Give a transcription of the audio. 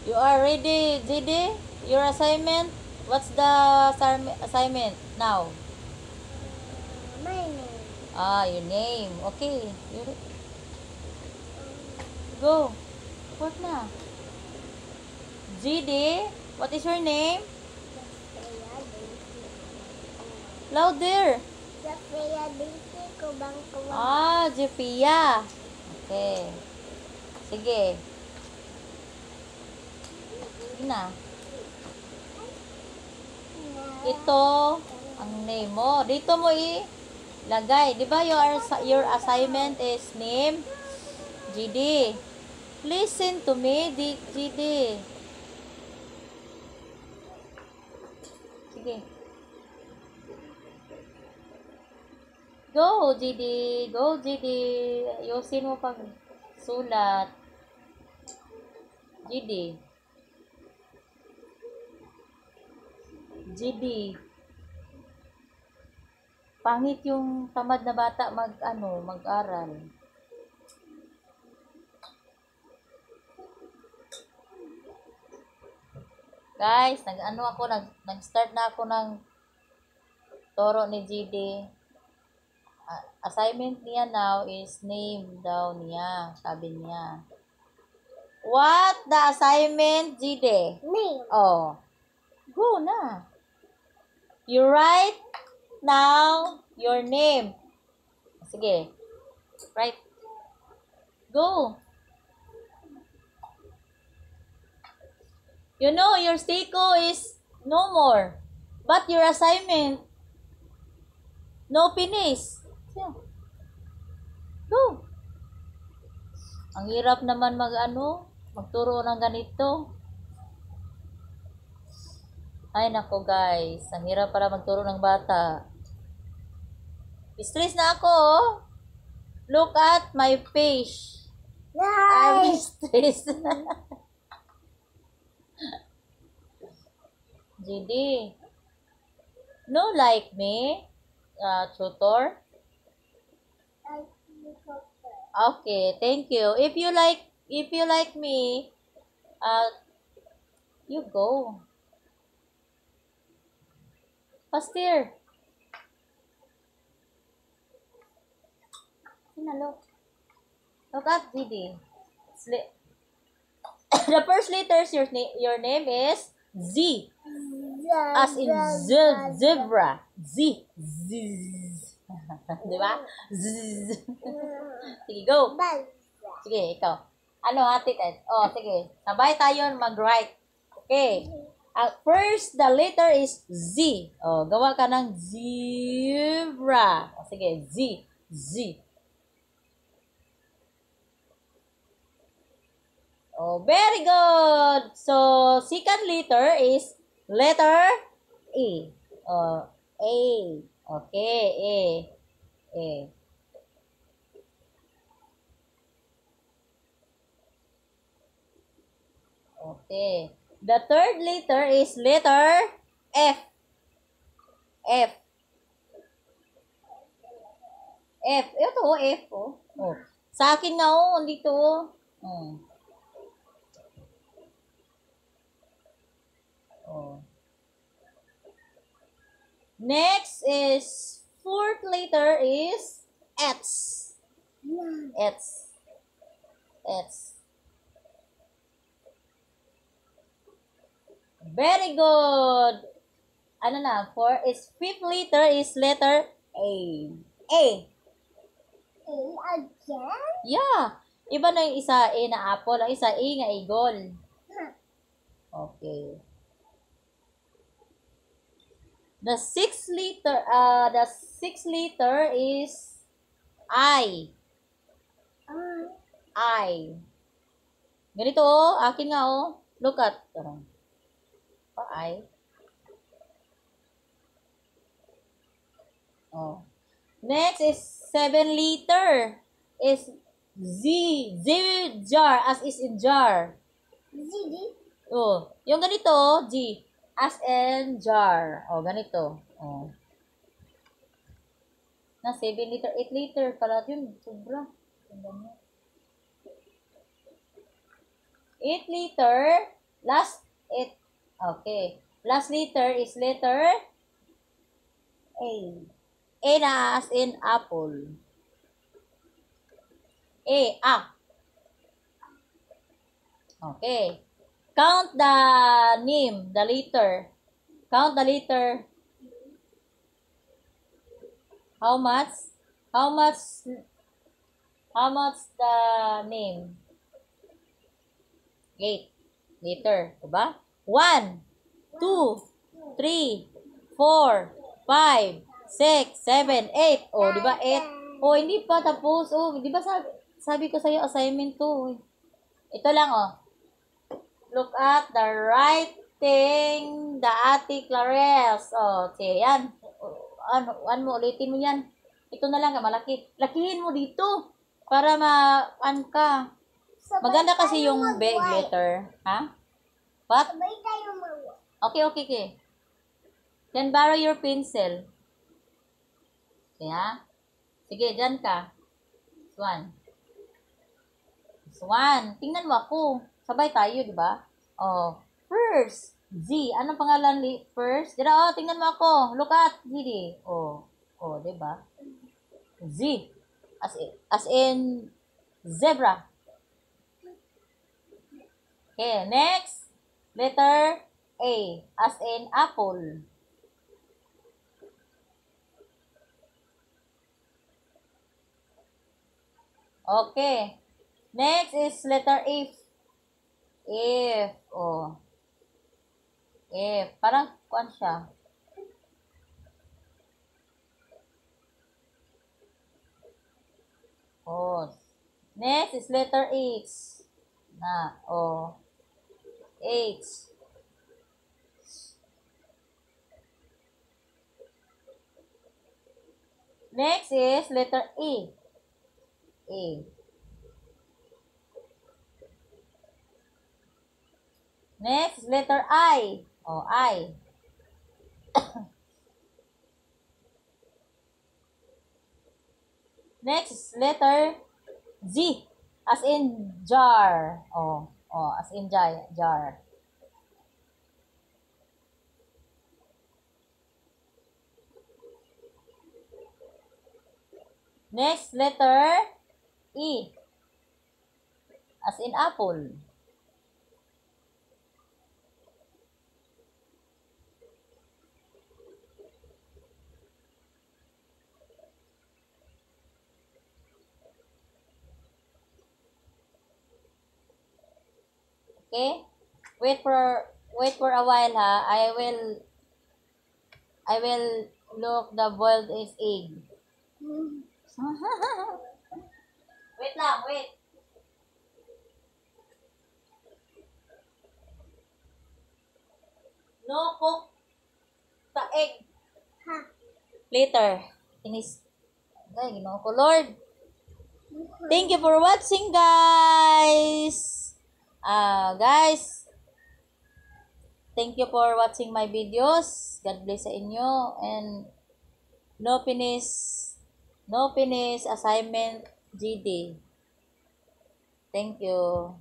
You are ready, Didi? Your assignment? What's the assignment now? My name. Your name. Okay. Go. Work na. Didi, what is your name? Louder. Sophia Daisy Kubang Jefia. Okay. Sige. Sige na. Ito ang name mo. Dito mo ilagay. Di ba your assignment is name? GD. Listen to me, GD. Sige. Go, GD. Go, GD. Ayusin mo pag sulat. GD. GD. Pangit yung tamad na bata mag-aral. Guys, nag-start na ako ng turo ni GD. Assignment niya now is name daw niya, sabi niya. What the assignment, GD? Name. Oh. Go na. You write now your name. Sige. Write. Go. You know, your stiko is no more. But your assignment, no finish. Yeah. Go. Ang hirap naman magturo ng ganito. Ay nako guys, ang hirap para magturo ng bata. Stress na ako. Look at my face. I'm stressed. GD. No like me, tutor. Okay, thank you. If you like me, you go. Faster. Look at GD. The first letters your name is Z. As in zebra. Z. Diba? Z. Sige, go. Sige, ikaw. Sige. Sabay tayo mag-write. Okay. First, the letter is Z. Gawa ka ng zebra. Sige, Z. Z. Very good. So, second letter is letter E. A. Okay, A. A. Okay. The third letter is letter F. F. F. Ito, F. Sa akin nga, dito. Next is fourth letter is X. X. X. Very good. Four is fifth letter is letter A. A. A again? Yeah. Iba na yung isa A na apple, ang isa A nga eagle. Okay. The sixth letter is I. I. Ganito akin nga Look at. I. Next is seven letter is Z. Z jar, as is in jar. Z. Yung ganito, G. As in jar. Ganito. Na 7 liter, 8 liter pala yun. Sobra. 8 liter Last it. Okay. Last letter is letter A. A na as in apple. A. Okay. Count the name, the letter. Count the letter. How much? How much? How much the name? 8. Letter. Diba? 1, 2, 3, 4, 5, 6, 7, 8. O, diba? 8. O, hindi pa tapos. O, di ba sabi ko sa'yo assignment to. Ito lang, oh. Look at the writing, the Ate Clares. Oh, sige, yan. Ano mo, ulitin mo yan. Ito na lang, malaki. Lakihin mo dito. Para ka. Maganda kasi yung big letter. Ha? What? Sabay tayo mag-white. Okay. Then borrow your pencil. Kaya? Sige, dyan ka. Swan. Tingnan mo ako. Sabay tayo, di ba? Oh. First. Z. Anong pangalan first? Dira, oh, tingnan mo ako. Look at Didi. Oh. Oh, di ba? Z. As in zebra. Okay, next. Letter A. As in apple. Okay. Next is letter F. If. Oh. If. Parang kuan siya. Oh. Next is letter H. Na. Oh. H. Next is letter E. A. Next, letter I. Oh, I. Next, letter Z. As in jar. Oh, as in jar. Next, letter E. As in apple. Okay? Wait for a while ha. I will look the boiled is egg. Wait lang, wait. No cook the egg. Ha. Later. Inis. Ay, ginoo ko, Lord. Thank you for watching, guys. Guys, thank you for watching my videos. God bless sa inyo. And no finish assignment GD. Thank you.